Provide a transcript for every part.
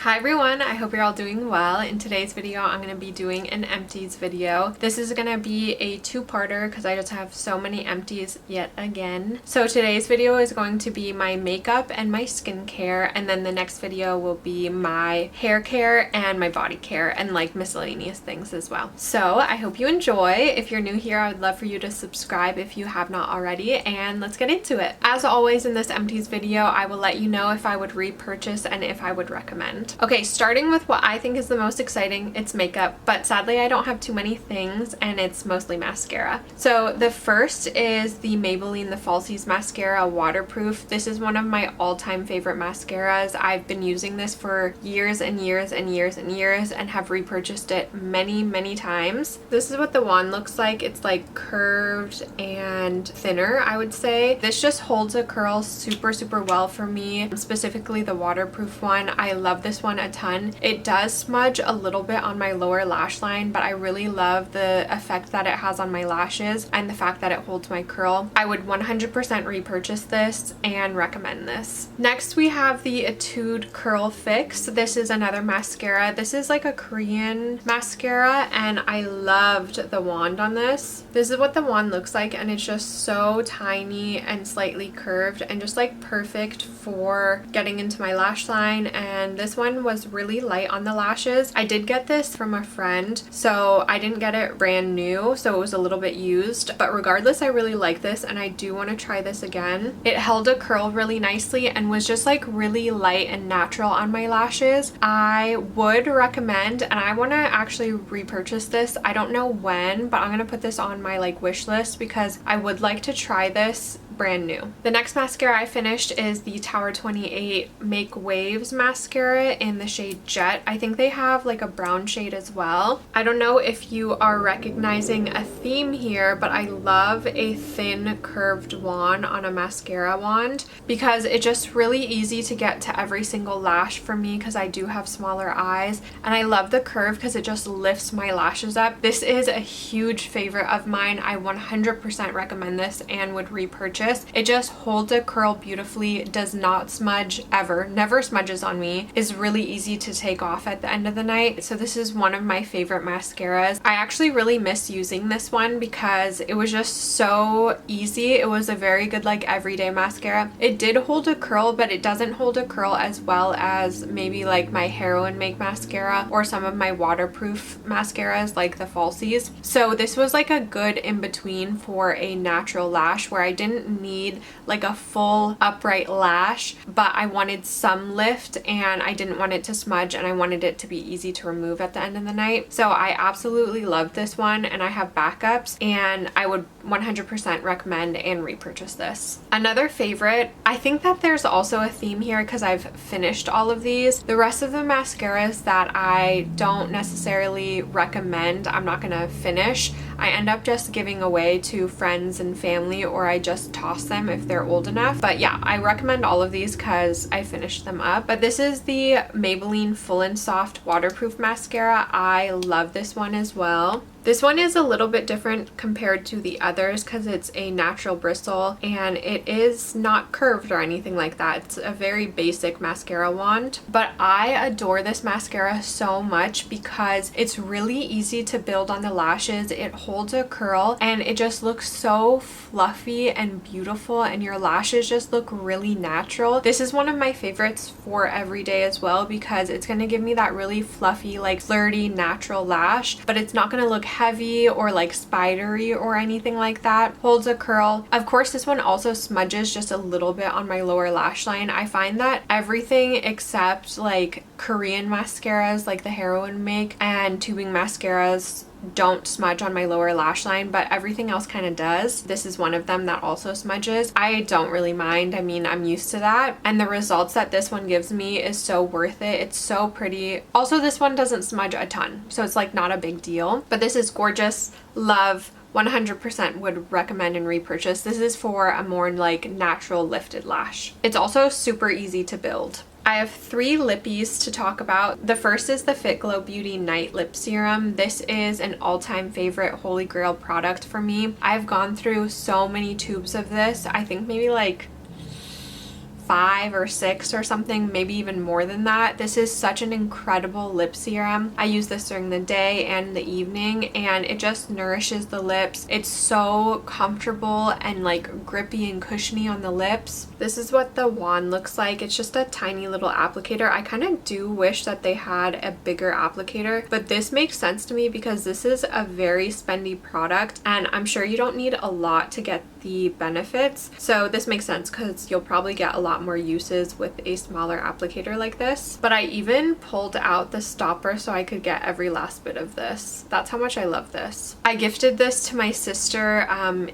Hi everyone, I hope you're all doing well. In today's video, I'm going to be doing an empties video. This is going to be a two-parter because I just have so many empties yet again. So today's video is going to be my makeup and my skincare, and then the next video will be my hair care and my body care and like miscellaneous things as well. So I hope you enjoy. If you're new here, I would love for you to subscribe if you have not already, and let's get into it. As always in this empties video, I will let you know if I would repurchase and if I would recommend. Okay, starting with what I think is the most exciting, it's makeup, but sadly I don't have too many things and it's mostly mascara. So the first is the Maybelline the Falsies mascara waterproof. This is one of my all-time favorite mascaras. I've been using this for years and years and years and years and have repurchased it many times. This is what the wand looks like. It's like curved and thinner, I would say. This just holds a curl super well for me, specifically the waterproof one. I love this one a ton. It does smudge a little bit on my lower lash line, but I really love the effect that it has on my lashes and the fact that it holds my curl. I would 100% repurchase this and recommend this. Next we have the Etude Curl Fix. This is another mascara. This is like a Korean mascara and I loved the wand on this. This is what the wand looks like and it's just so tiny and slightly curved and just like perfect for getting into my lash line, and this one was really light on the lashes. I did get this from a friend, so I didn't get it brand new, so it was a little bit used, but regardless I really like this and I do want to try this again. It held a curl really nicely and was just like really light and natural on my lashes. I would recommend, and I want to actually repurchase this. I don't know when, but I'm going to put this on my like wish list because I would like to try this brand new. The next mascara I finished is the Tower 28 Make Waves mascara in the shade Jet. I think they have like a brown shade as well. I don't know if you are recognizing a theme here, but I love a thin curved wand on a mascara wand because it's just really easy to get to every single lash for me because I do have smaller eyes, and I love the curve because it just lifts my lashes up. This is a huge favorite of mine. I 100% recommend this and would repurchase. It just holds a curl beautifully, does not smudge ever, never smudges on me, is really easy to take off at the end of the night. So this is one of my favorite mascaras. I actually really miss using this one because it was just so easy. It was a very good like everyday mascara. It did hold a curl, but it doesn't hold a curl as well as maybe like my Heroin Make mascara or some of my waterproof mascaras like the Falsies. So this was like a good in between for a natural lash where I didn't need like a full upright lash, but I wanted some lift and I didn't want it to smudge and I wanted it to be easy to remove at the end of the night. So I absolutely love this one and I have backups, and I would 100% recommend and repurchase this. Another favorite, I think that there's also a theme here because I've finished all of these. The rest of the mascaras that I don't necessarily recommend, I'm not gonna finish. I end up just giving away to friends and family, or I just toss them if they're old enough. But yeah, I recommend all of these because I finished them up. But this is the Maybelline Full and Soft Waterproof Mascara. I love this one as well. This one is a little bit different compared to the others because it's a natural bristle and it is not curved or anything like that. It's a very basic mascara wand, but I adore this mascara so much because it's really easy to build on the lashes. It holds a curl and it just looks so fluffy and beautiful, and your lashes just look really natural. This is one of my favorites for everyday as well because it's going to give me that really fluffy, like flirty, natural lash, but it's not going to look heavy or like spidery or anything like that. Holds a curl. Of course, this one also smudges just a little bit on my lower lash line. I find that everything except like Korean mascaras like the Heroin Make and tubing mascaras don't smudge on my lower lash line, but everything else kind of does. This is one of them that also smudges. I don't really mind. I mean, I'm used to that, and the results that this one gives me is so worth it. It's so pretty. Also, this one doesn't smudge a ton, so it's like not a big deal, but this is gorgeous. Love. 100% would recommend and repurchase. This is for a more like natural lifted lash. It's also super easy to build. I have 3 lippies to talk about. The first is the Fitglow Beauty Night Lip Serum. This is an all-time favorite holy grail product for me. I've gone through so many tubes of this. I think maybe like 5 or 6 or something, maybe even more than that. This is such an incredible lip serum. I use this during the day and the evening, and it just nourishes the lips. It's so comfortable and like grippy and cushiony on the lips. This is what the wand looks like. It's just a tiny little applicator. I kind of do wish that they had a bigger applicator, but this makes sense to me because this is a very spendy product, and I'm sure you don't need a lot to get the benefits. So this makes sense because you'll probably get a lot more uses with a smaller applicator like this. But I even pulled out the stopper so I could get every last bit of this. That's how much I love this. I gifted this to my sister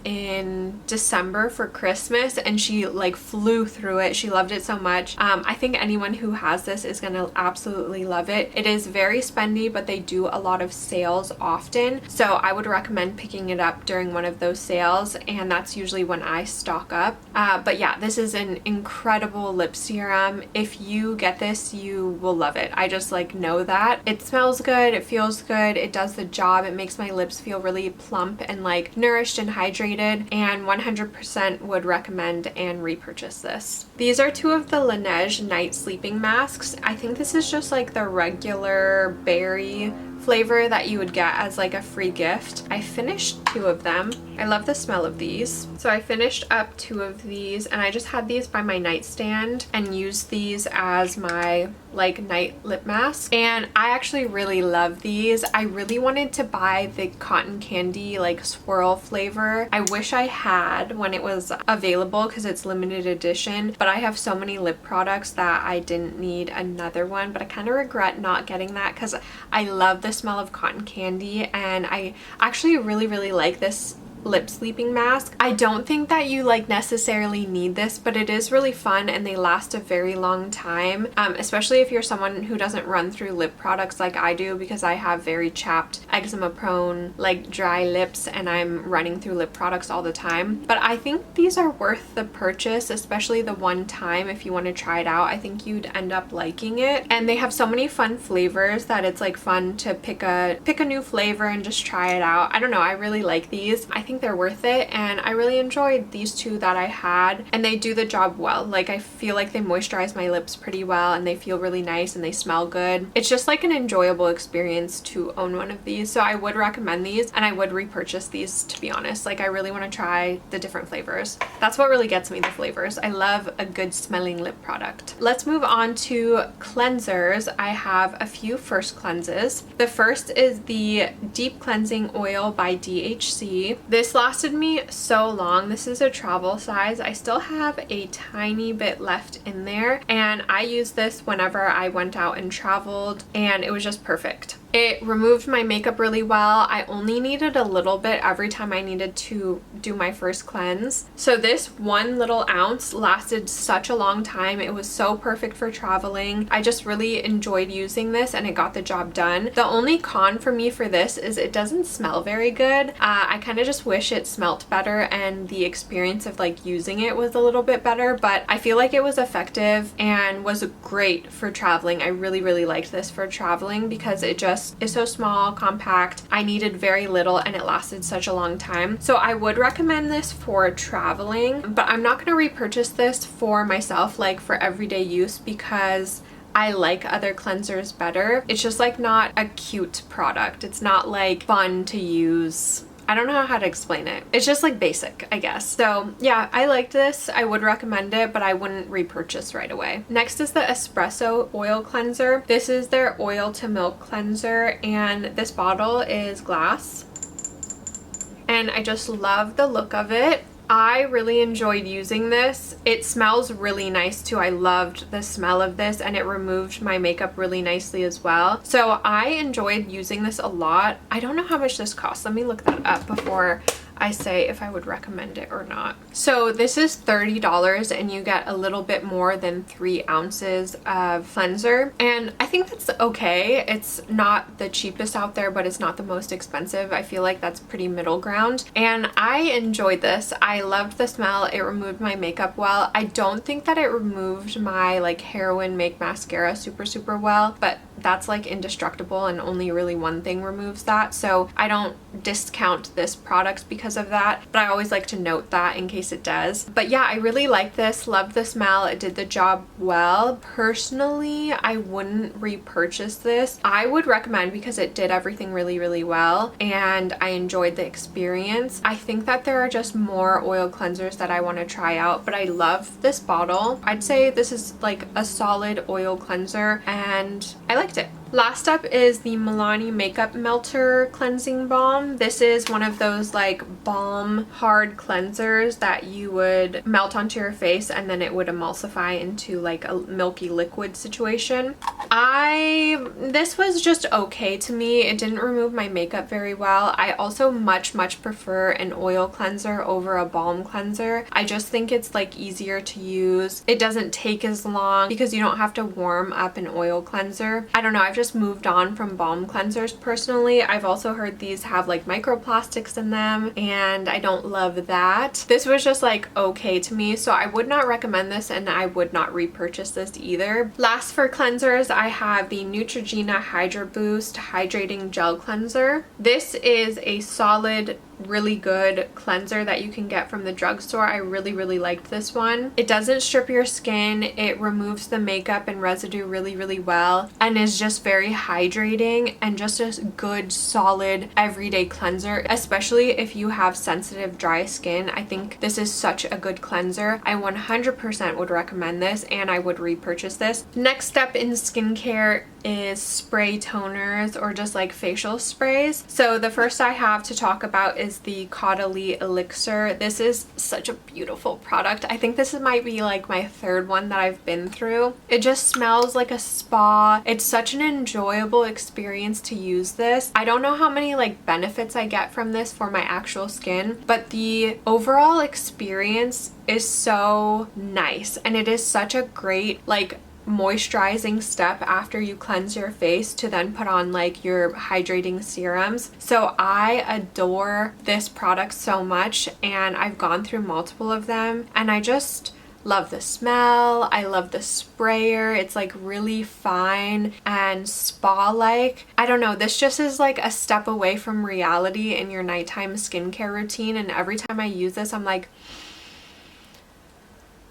in December for Christmas, and she like flew through it. She loved it so much. I think anyone who has this is gonna absolutely love it. It is very spendy, but they do a lot of sales often, so I would recommend picking it up during one of those sales, and that's usually when I stock up. But yeah, this is an incredible lip serum. If you get this, you will love it. I just like know that. It smells good, it feels good, it does the job. It makes my lips feel really plump and like nourished and hydrated, and 100% would recommend and repurchase this. These are two of the Laneige night sleeping masks. I think this is just like the regular berry flavor that you would get as like a free gift. I finished 2 of them. I love the smell of these. So I finished up 2 of these, and I just had these by my nightstand and used these as my like night lip mask, and I actually really love these. I really wanted to buy the cotton candy like swirl flavor. I wish I had when it was available because it's limited edition, but I have so many lip products that I didn't need another one. But I kind of regret not getting that because I love the smell of cotton candy, and I actually really like this lip sleeping mask. I don't think that you like necessarily need this, but it is really fun and they last a very long time, especially if you're someone who doesn't run through lip products like I do, because I have very chapped, eczema prone, like dry lips, and I'm running through lip products all the time. But I think these are worth the purchase, especially the one time. If you want to try it out, I think you'd end up liking it. And they have so many fun flavors that it's like fun to pick a new flavor and just try it out. I don't know, I really like these. I think they're worth it, and I really enjoyed these 2 that I had, and they do the job well. Like I feel like they moisturize my lips pretty well, and they feel really nice, and they smell good. It's just like an enjoyable experience to own one of these, so I would recommend these, and I would repurchase these, to be honest. Like I really want to try the different flavors. That's what really gets me, the flavors. I love a good smelling lip product. Let's move on to cleansers. I have a few first cleanses. The first is the Deep Cleansing Oil by DHC. This lasted me so long. This is a travel size. I still have a tiny bit left in there, and I used this whenever I went out and traveled, and it was just perfect. It removed my makeup really well. I only needed a little bit every time I needed to do my first cleanse. So this 1 little ounce lasted such a long time. It was so perfect for traveling. I just really enjoyed using this, and it got the job done. The only con for me for this is it doesn't smell very good. I kind of just wish it smelt better and the experience of like using it was a little bit better, but I feel like it was effective and was great for traveling. I really liked this for traveling because it just is so small, compact. I needed very little, and it lasted such a long time. So I would recommend this for traveling, but I'm not going to repurchase this for myself, like for everyday use, because I like other cleansers better. It's just like not a cute product. It's not like fun to use. I don't know how to explain it. It's just like basic, I guess. So yeah, I liked this. I would recommend it, but I wouldn't repurchase right away. Next is the Espresso Oil Cleanser. This is their oil to milk cleanser, and this bottle is glass. And I just love the look of it. I really enjoyed using this. It smells really nice too. I loved the smell of this, and it removed my makeup really nicely as well. So I enjoyed using this a lot. I don't know how much this costs. Let me look that up before I say if I would recommend it or not. So this is $30, and you get a little bit more than 3 ounces of cleanser, and I think that's okay. It's not the cheapest out there, but it's not the most expensive. I feel like that's pretty middle ground, and I enjoyed this. I loved the smell. It removed my makeup well. I don't think that it removed my like heroin make mascara super well, but that's like indestructible and only really one thing removes that. So I don't discount this product because of that, but I always like to note that in case it does. But yeah, I really like this, loved the smell, it did the job well. Personally, I wouldn't repurchase this. I would recommend because it did everything really, really well and I enjoyed the experience. I think that there are just more oil cleansers that I want to try out, but I love this bottle. I'd say this is like a solid oil cleanser and I liked it. Last up is the Milani Makeup Melter Cleansing Balm. This is one of those like balm hard cleansers that you would melt onto your face and then it would emulsify into like a milky liquid situation. This was just okay to me. It didn't remove my makeup very well. I also much prefer an oil cleanser over a balm cleanser. I just think it's like easier to use. It doesn't take as long because you don't have to warm up an oil cleanser. I don't know, I've just moved on from balm cleansers personally. I've also heard these have like microplastics in them and I don't love that. This was just like okay to me, so I would not recommend this and I would not repurchase this either. Last for cleansers, I have the Neutrogena Hydroboost Hydrating Gel Cleanser. This is a solid, really good cleanser that you can get from the drugstore. I really liked this one. It doesn't strip your skin, it removes the makeup and residue really well and is just very hydrating and just a good solid everyday cleanser, especially if you have sensitive dry skin. I think this is such a good cleanser. I 100% would recommend this and I would repurchase this. Next step in skincare is spray toners or just like facial sprays. So the first I have to talk about is the Caudalie Elixir. This is such a beautiful product. I think this might be like my third one that I've been through. It just smells like a spa. It's such an enjoyable experience to use this. I don't know how many like benefits I get from this for my actual skin, but the overall experience is so nice and it is such a great like moisturizing step after you cleanse your face to then put on like your hydrating serums. So I adore this product so much and I've gone through multiple of them and I just love the smell. I love the sprayer. It's like really fine and spa-like. I don't know, this just is like a step away from reality in your nighttime skincare routine, and every time I use this I'm like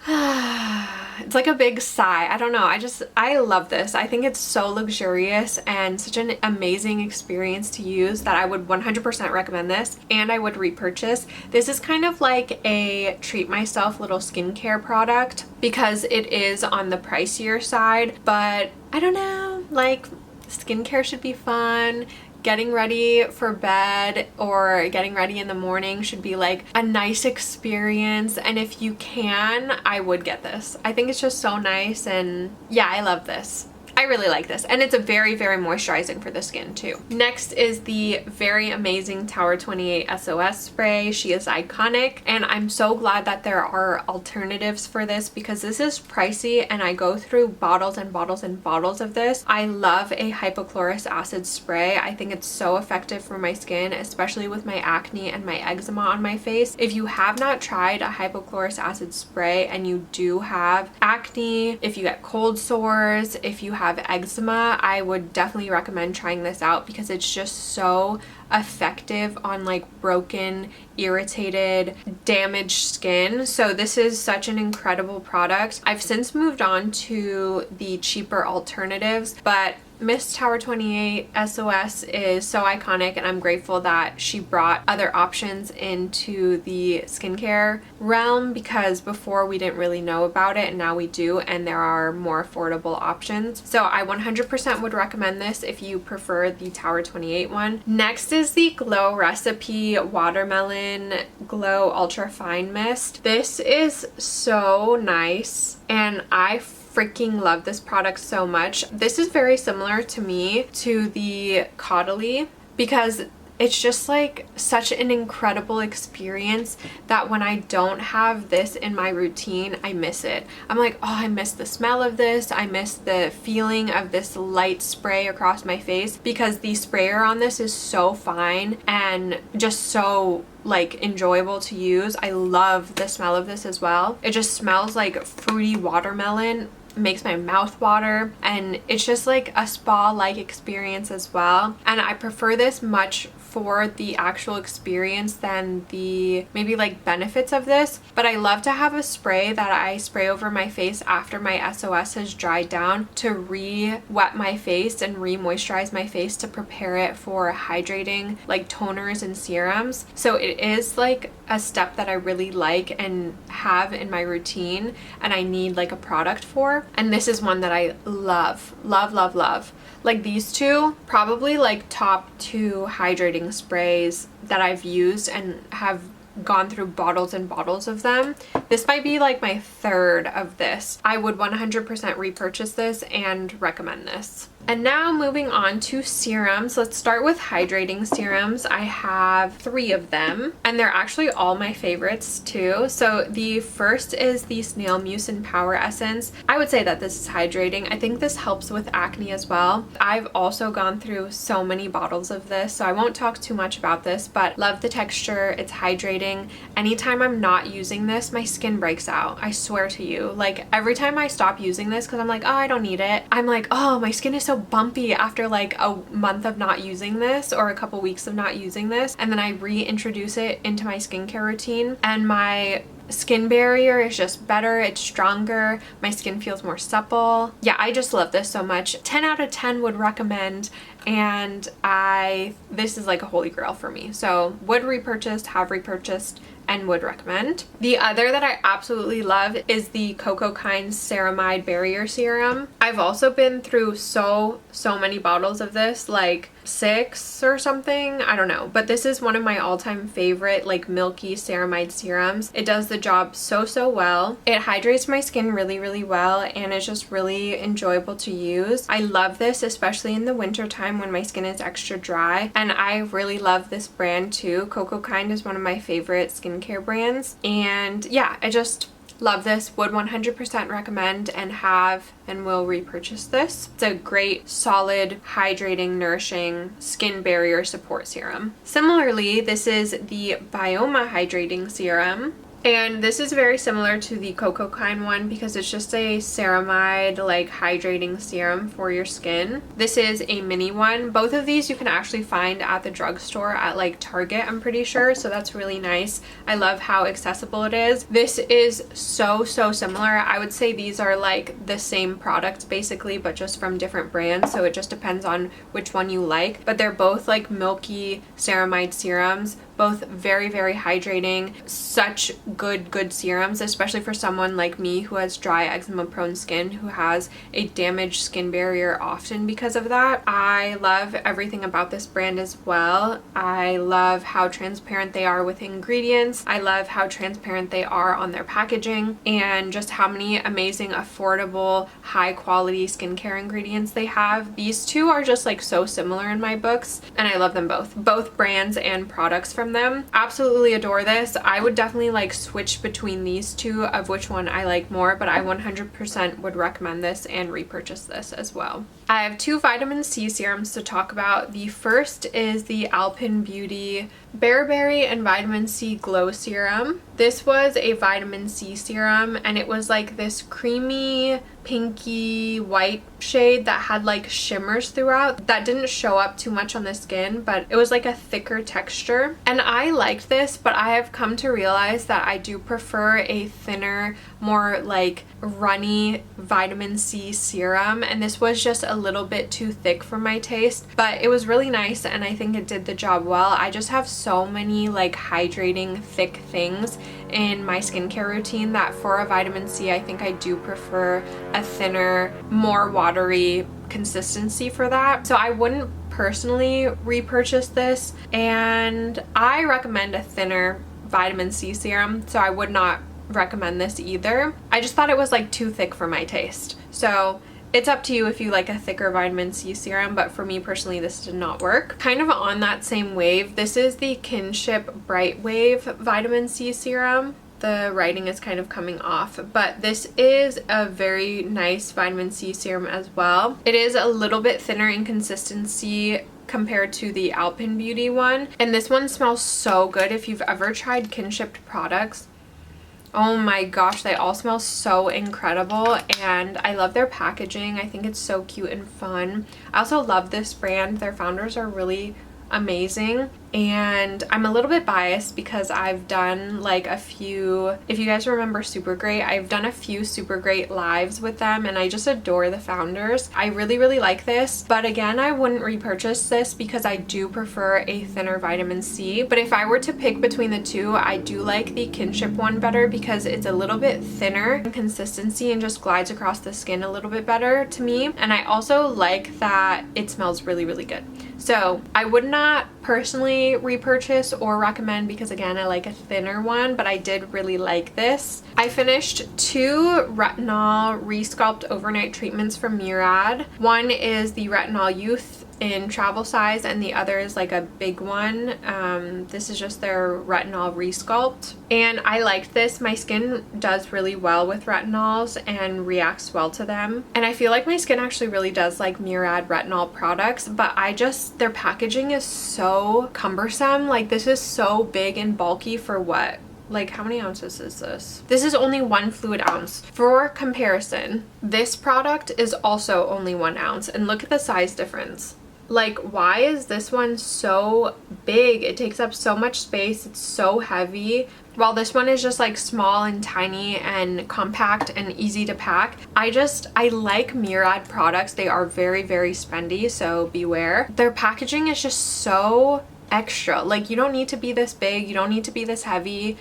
it's like a big sigh. I don't know, I love this. I think it's so luxurious and such an amazing experience to use that I would 100% recommend this and I would repurchase. This is kind of like a treat myself little skincare product because it is on the pricier side, but I don't know, like skincare should be fun. Getting ready for bed or getting ready in the morning should be like a nice experience, and if you can, I would get this. I think it's just so nice and yeah, I love this. I really like this and it's a very moisturizing for the skin too. Next is the very amazing Tower 28 SOS Spray. She is iconic and I'm so glad that there are alternatives for this because this is pricey and I go through bottles and bottles and bottles of this. I love a hypochlorous acid spray. I think it's so effective for my skin, especially with my acne and my eczema on my face. If you have not tried a hypochlorous acid spray and you do have acne, if you get cold sores, if you have eczema, I would definitely recommend trying this out because it's just so effective on like broken, irritated, damaged skin. So this is such an incredible product. I've since moved on to the cheaper alternatives, but Miss Tower 28 SOS is so iconic and I'm grateful that she brought other options into the skincare realm because before we didn't really know about it and now we do, and there are more affordable options. So I 100% would recommend this if you prefer the Tower 28 one. Next is the Glow Recipe Watermelon Glow Ultra Fine Mist. This is so nice and I freaking love this product so much. This is very similar to me to the Caudalie because it's just like such an incredible experience that when I don't have this in my routine, I miss it. I'm like, oh, I miss the smell of this. I miss the feeling of this light spray across my face because the sprayer on this is so fine and just so like enjoyable to use. I love the smell of this as well. It just smells like fruity watermelon. makes my mouth water, and it's just like a spa-like experience as well. And I prefer this much for the actual experience than the maybe like benefits of this. But I love to have a spray that I spray over my face after my SOS has dried down to re-wet my face and re-moisturize my face to prepare it for hydrating like toners and serums. So it is like a step that I really like and have in my routine, and I need like a product for. And this is one that I love, love, love, love. Like these two, probably like top 2 hydrating sprays that I've used and have gone through bottles and bottles of them. This might be like my 3rd of this. I would 100% repurchase this and recommend this. And now moving on to serums. Let's start with hydrating serums. I have 3 of them, and they're actually all my favorites too. So the first is the Snail Mucin Power Essence. I would say that this is hydrating. I think this helps with acne as well. I've also gone through so many bottles of this, so I won't talk too much about this, but love the texture. It's hydrating. Anytime I'm not using this, my skin breaks out. I swear to you. Like every time I stop using this because I'm like, oh, I don't need it, I'm like, oh, my skin is so bumpy after like a month of not using this or a couple weeks of not using this, and then I reintroduce it into my skincare routine and my skin barrier is just better, it's stronger, my skin feels more supple. Yeah, I just love this so much. 10 out of 10 would recommend, and this is like a holy grail for me. So would repurchase, have repurchased, and would recommend. The other that I absolutely love is the Cocokind Ceramide Barrier Serum. I've also been through so many bottles of this, like 6 or something, I don't know, but this is one of my all-time favorite like milky ceramide serums. It does the job so well. It hydrates my skin really well, and it's just really enjoyable to use. I love this especially in the winter time when my skin is extra dry, and I really love this brand too. Cocokind is one of my favorite skincare brands, and yeah, I just love this, would 100% recommend and have and will repurchase this. It's a great, solid, hydrating, nourishing skin barrier support serum. Similarly, this is the Byoma Hydrating Serum. And this is very similar to the Cocokind one because it's just a ceramide like hydrating serum for your skin. This is a mini one. Both of these you can actually find at the drugstore at like Target, I'm pretty sure, so that's really nice. I love how accessible it is. This is so similar. I would say these are like the same product basically, but just from different brands, so it just depends on which one you like. But they're both like milky ceramide serums, both very hydrating. Such good serums, especially for someone like me who has dry eczema prone skin, who has a damaged skin barrier often because of that. I love everything about this brand as well. I love how transparent they are with ingredients. I love how transparent they are on their packaging, and just how many amazing, affordable, high quality skincare ingredients they have. These two are just like so similar in my books, and I love them both brands and products from them. Absolutely adore this. I would definitely like switch between these two of which one I like more, but I 100% would recommend this and repurchase this as well. I have 2 vitamin C serums to talk about. The first is the Alpyn Beauty Bearberry and Vitamin C Glow Serum. This was a vitamin C serum, and it was like this creamy, pinky white shade that had like shimmers throughout that didn't show up too much on the skin, but it was like a thicker texture. And I liked this, but I have come to realize that I do prefer a thinner, more like runny vitamin C serum, and this was just a little bit too thick for my taste, but it was really nice and I think it did the job well. I just have so many like hydrating thick things in my skincare routine that for a vitamin C, I think I do prefer a thinner, more watery consistency for that. So I wouldn't personally repurchase this, and I recommend a thinner vitamin C serum, so I would not recommend this either. I just thought it was like too thick for my taste. So it's up to you if you like a thicker vitamin C serum, but for me personally, this did not work. Kind of on that same wave, this is the Kinship Brightwave Vitamin C Serum. The writing is kind of coming off, but this is a very nice vitamin C serum as well. It is a little bit thinner in consistency compared to the Alpyn Beauty one, and this one smells so good. If you've ever tried Kinship products, Oh my gosh, they all smell so incredible, and I love their packaging. I think it's so cute and fun. I also love this brand. Their founders are really amazing, and I'm a little bit biased because I've done like a few, if you guys remember Super Great, I've done a few Super Great lives with them, and I just adore the founders. I really like this, but again, I wouldn't repurchase this because I do prefer a thinner vitamin C. But if I were to pick between the two, I do like the Kinship one better because it's a little bit thinner in consistency and just glides across the skin a little bit better to me, and I also like that it smells really good. So I would not personally repurchase or recommend because again, I like a thinner one, but I did really like this. I finished 2 retinol resculpt overnight treatments from Murad. One is the retinol youth in travel size, and the other is like a big one. This is just their retinol resculpt, and I liked this. My skin does really well with retinols and reacts well to them, and I feel like my skin actually really does like Murad retinol products, but their packaging is so cumbersome. Like, this is so big and bulky for what? Like, how many ounces is this? This is only 1 fluid ounce. For comparison, this product is also only 1 ounce, and look at the size difference. Like, why is this one so big? It takes up so much space. It's so heavy. While this one is just like small and tiny and compact and easy to pack. I like Murad products. They are very spendy, so beware. Their packaging is just so extra. Like, you don't need to be this big. You don't need to be this heavy.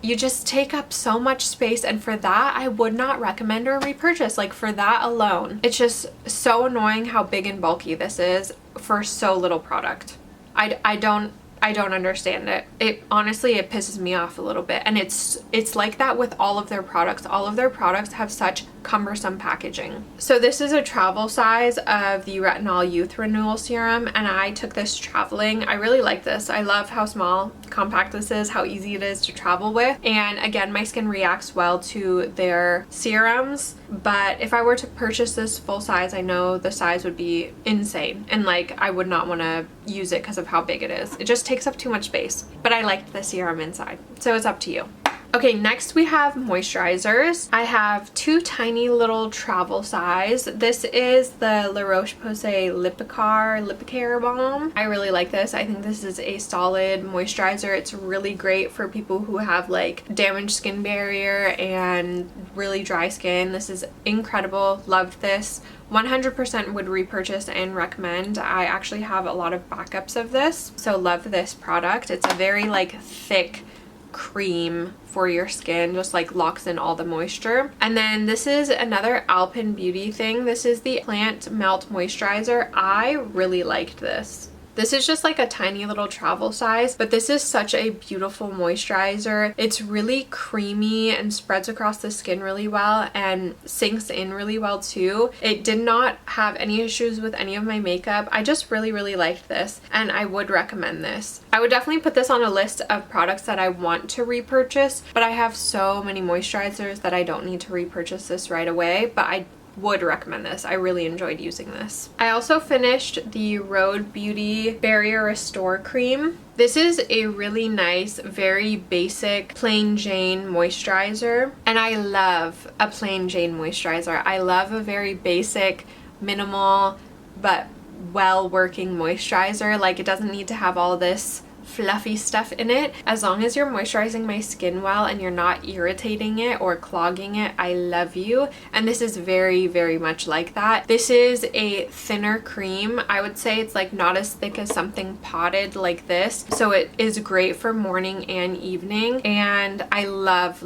You just take up so much space, and for that I would not recommend or repurchase. Like, for that alone, it's just so annoying how big and bulky this is for so little product. I don't understand it. It honestly, it pisses me off a little bit, and it's like that with all of their products. All of their products have such cumbersome packaging. So this is a travel size of the Retinol Youth Renewal Serum, and I took this traveling. I really like this. I love how small, compact this is, how easy it is to travel with, and again, my skin reacts well to their serums. But if I were to purchase this full size, I know the size would be insane, and like, I would not want to use it because of how big it is. It just takes up too much space, but I liked the serum inside, so it's up to you. Okay, next we have moisturizers. I have 2 tiny little travel size. This is the La Roche-Posay Lipicare Balm. I really like this. I think this is a solid moisturizer. It's really great for people who have like damaged skin barrier and really dry skin. This is incredible. Loved this. 100% would repurchase and recommend. I actually have a lot of backups of this, so love this product. It's a very like thick cream for your skin, just like locks in all the moisture. And then this is another Alpyn beauty thing. This is the Plant Melt Moisturizer. I really liked this. This is just like a tiny little travel size, but this is such a beautiful moisturizer. It's really creamy and spreads across the skin really well and sinks in really well too. It did not have any issues with any of my makeup. I just really liked this, and I would recommend this. I would definitely put this on a list of products that I want to repurchase, but I have so many moisturizers that I don't need to repurchase this right away, but I would recommend this. I really enjoyed using this. I also finished the Rhode Beauty Barrier Restore Cream. This is a really nice, very basic plain Jane moisturizer, and I love a plain Jane moisturizer. I love a very basic, minimal, but well-working moisturizer. Like, it doesn't need to have all this fluffy stuff in it. As long as you're moisturizing my skin well and you're not irritating it or clogging it, I love you. And this is very much like that. This is a thinner cream. I would say it's like not as thick as something potted like this, so it is great for morning and evening, and I loved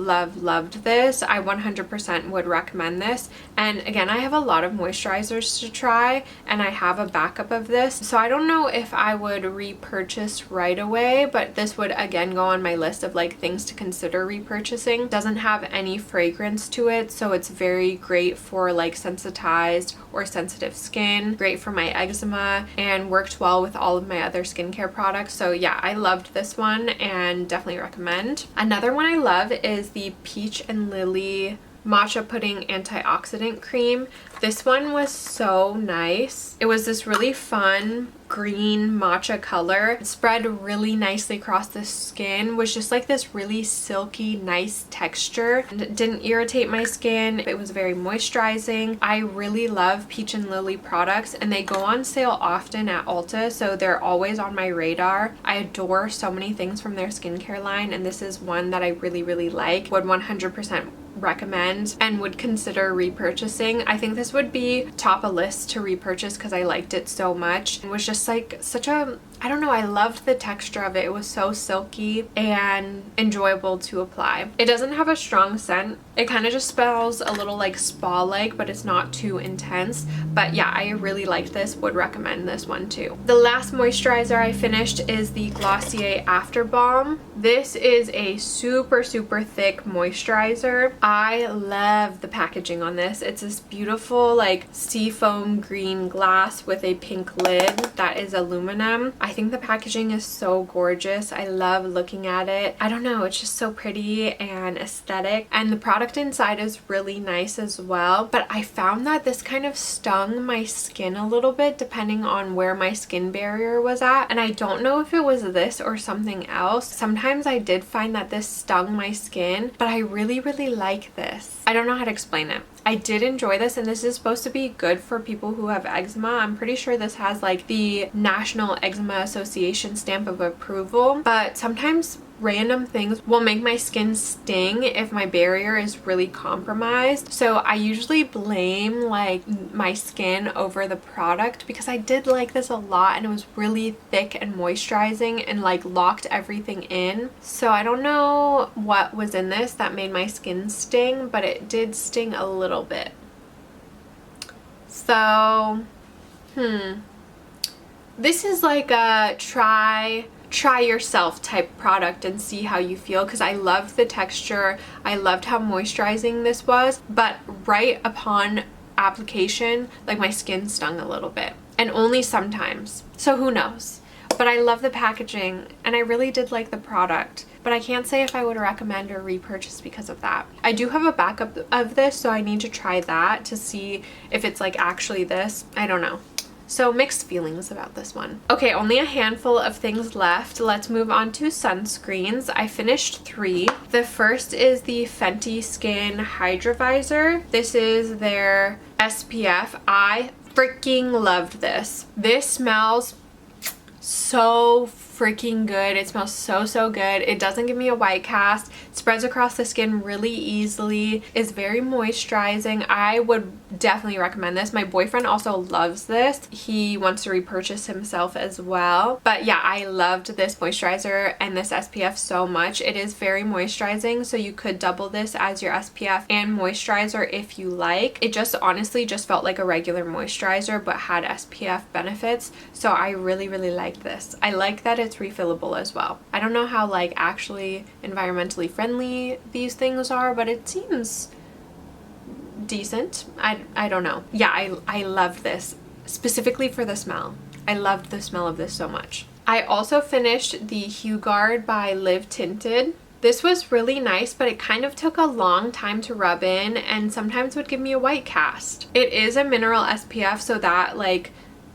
this. I 100% would recommend this. And again, I have a lot of moisturizers to try, and I have a backup of this, so I don't know if I would repurchase right away, but this would again go on my list of like things to consider repurchasing. Doesn't have any fragrance to it, so it's very great for like sensitized or sensitive skin, great for my eczema, and worked well with all of my other skincare products. So yeah, I loved this one and definitely recommend. Another one I love is the Peach and Lily Matcha Pudding Antioxidant Cream. This one was so nice. It was this really fun green matcha color. It spread really nicely across the skin, was just like this really silky, nice texture. And it didn't irritate my skin. It was very moisturizing. I really love Peach and Lily products, and they go on sale often at Ulta, so they're always on my radar. I adore so many things from their skincare line, and this is one that I really, really like. Would 100% recommend and would consider repurchasing. I think this would be top a list to repurchase because I liked it so much. It was just like such a, I don't know, I loved the texture of it. It was so silky and enjoyable to apply. It doesn't have a strong scent. It kind of just smells a little like spa-like, but it's not too intense. But yeah, I really liked this, would recommend this one too. The last moisturizer I finished is the Glossier After Balm. This is a super, super thick moisturizer. I love the packaging on this. It's this beautiful like seafoam green glass with a pink lid that is aluminum. I think the packaging is so gorgeous. I love looking at it. I don't know, it's just so pretty and aesthetic, and the product inside is really nice as well. But I found that this kind of stung my skin a little bit depending on where my skin barrier was at, and I don't know if it was this or something else. Sometimes I did find that this stung my skin, but I really, really like this. I don't know how to explain it. I did enjoy this, and this is supposed to be good for people who have eczema. I'm pretty sure this has like the National Eczema Association stamp of approval, but sometimes random things will make my skin sting if my barrier is really compromised. So I usually blame like my skin over the product, because I did like this a lot and it was really thick and moisturizing and like locked everything in. So I don't know what was in this that made my skin sting, but it did sting a little bit. So this is like a try yourself type product and see how you feel, because I loved the texture. I loved how moisturizing this was, but right upon application, like my skin stung a little bit, and only sometimes. So who knows? But I love the packaging and I really did like the product, but I can't say if I would recommend or repurchase because of that. I do have a backup of this, so I need to try that to see if it's like actually this. I don't know. So mixed feelings about this one. Okay, only a handful of things left. Let's move on to sunscreens. I finished 3. The first is the Fenty Skin Hydrovisor. This is their SPF. I freaking loved this. This smells so freaking good. It smells so good. It doesn't give me a white cast. It spreads across the skin really easily. It's very moisturizing. I would definitely recommend this. My boyfriend also loves this. He wants to repurchase himself as well. But yeah, I loved this moisturizer and this SPF so much. It is very moisturizing, so you could double this as your SPF and moisturizer if you like. It just honestly just felt like a regular moisturizer but had SPF benefits, so I really liked this. I like that it's refillable as well. I don't know how like actually environmentally friendly these things are, but it seems decent. I don't know. Yeah, I loved this specifically for the smell. I loved the smell of this so much. I also finished the Hue Guard by Live Tinted. This was really nice, but it kind of took a long time to rub in and sometimes would give me a white cast. It is a mineral SPF, so that like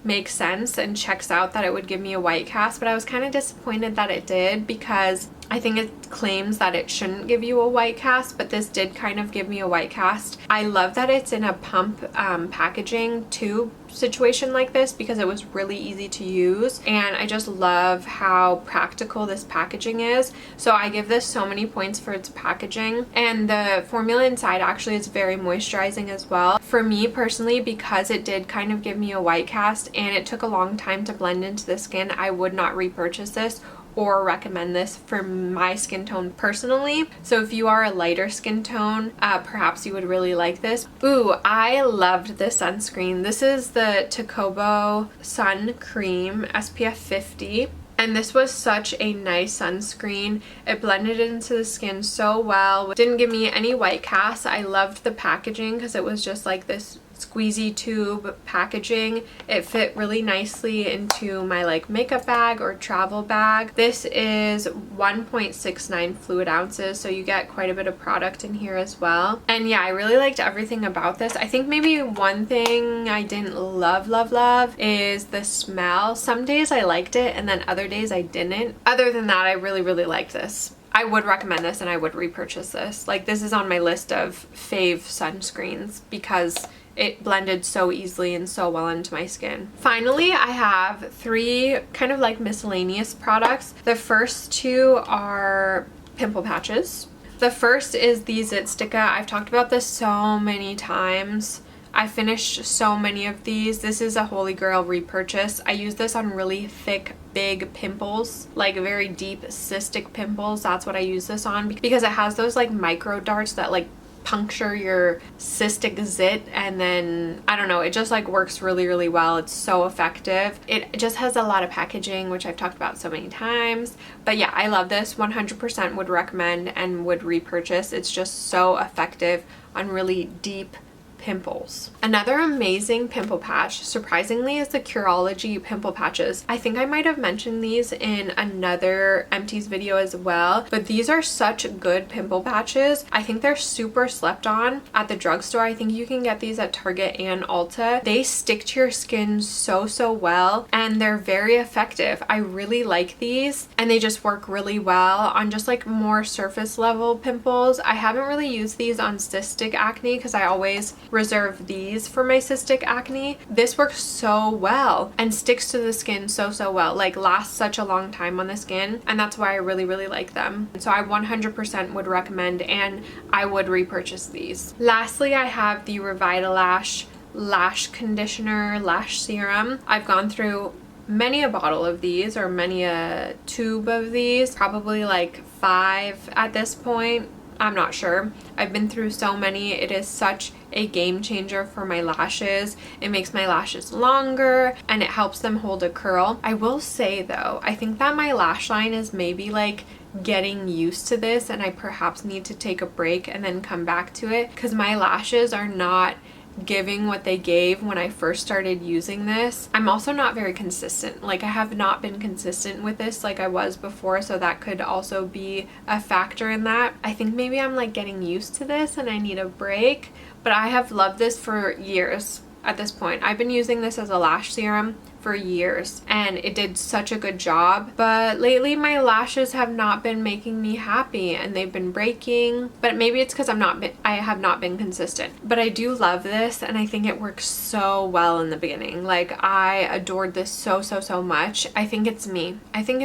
makes sense and checks out that it would give me a white cast, but I was kind of disappointed that it did, because I think it claims that it shouldn't give you a white cast, but this did kind of give me a white cast. I love that it's in a pump packaging tube situation like this, because it was really easy to use, and I just love how practical this packaging is. So I give this so many points for its packaging, and the formula inside actually is very moisturizing as well. For me personally, because it did kind of give me a white cast and it took a long time to blend into the skin, I would not repurchase this or recommend this for my skin tone personally. So if you are a lighter skin tone, perhaps you would really like this. Ooh, I loved this sunscreen. This is the Tokobo Sun Cream SPF 50. And this was such a nice sunscreen. It blended into the skin so well. It didn't give me any white cast. I loved the packaging because it was just like this squeezy tube packaging. It fit really nicely into my like makeup bag or travel bag. This is 1.69 fluid ounces, so you get quite a bit of product in here as well. And yeah, I really liked everything about this. I think maybe one thing I didn't love is the smell. Some days I liked it and then other days I didn't. Other than that, I really liked this. I would recommend this and I would repurchase this. Like, this is on my list of fave sunscreens because it blended so easily and so well into my skin. Finally, I have 3 kind of like miscellaneous products. The first 2 are pimple patches. The first is the Zit Sticka. I've talked about this so many times. I finished so many of these. This is a holy grail repurchase. I use this on really thick, big pimples, like very deep cystic pimples. That's what I use this on because it has those like micro darts that like puncture your cystic zit, and then I don't know, it just like works really well. It's so effective. It just has a lot of packaging, which I've talked about so many times, but yeah, I love this. 100% would recommend and would repurchase. It's just so effective on really deep pimples. Another amazing pimple patch, surprisingly, is the Curology pimple patches. I think I might have mentioned these in another empties video as well, but these are such good pimple patches. I think they're super slept on at the drugstore. I think you can get these at Target and Ulta. They stick to your skin so well, and they're very effective. I really like these, and they just work really well on just like more surface level pimples. I haven't really used these on cystic acne because I always reserve these for my cystic acne. This works so well and sticks to the skin so well, like lasts such a long time on the skin, and that's why I really like them. So I 100% would recommend and I would repurchase these. Lastly, I have the Revitalash lash conditioner lash serum. I've gone through many a bottle of these, or many a tube of these, probably like 5 at this point. I'm not sure. I've been through so many. It is such a game changer for my lashes. It makes my lashes longer and it helps them hold a curl. I will say though, I think that my lash line is maybe like getting used to this, and I perhaps need to take a break and then come back to it because my lashes are not giving what they gave when I first started using this. I'm also not very consistent. Like, I have not been consistent with this like I was before, so that could also be a factor in that. I think maybe I'm like getting used to this and I need a break, but I have loved this for years at this point. I've been using this as a lash serum for years and it did such a good job, but lately my lashes have not been making me happy and they've been breaking. But maybe it's because I have not been consistent. But I do love this, and I think it works so well in the beginning. Like, I adored this so much. I think it's me. I think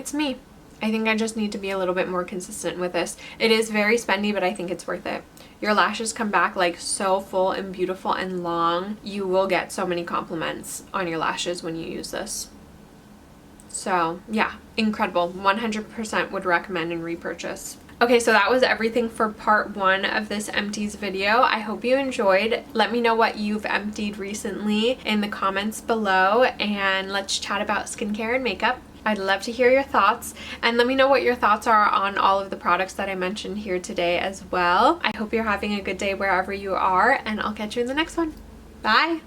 I just need to be a little bit more consistent with this. It is very spendy, but I think it's worth it. Your lashes come back like so full and beautiful and long. You will get so many compliments on your lashes when you use this. So yeah, incredible. 100% would recommend and repurchase. Okay, so that was everything for part 1 of this empties video. I hope you enjoyed. Let me know what you've emptied recently in the comments below, and let's chat about skincare and makeup. I'd love to hear your thoughts, and let me know what your thoughts are on all of the products that I mentioned here today as well. I hope you're having a good day wherever you are, and I'll catch you in the next one. Bye!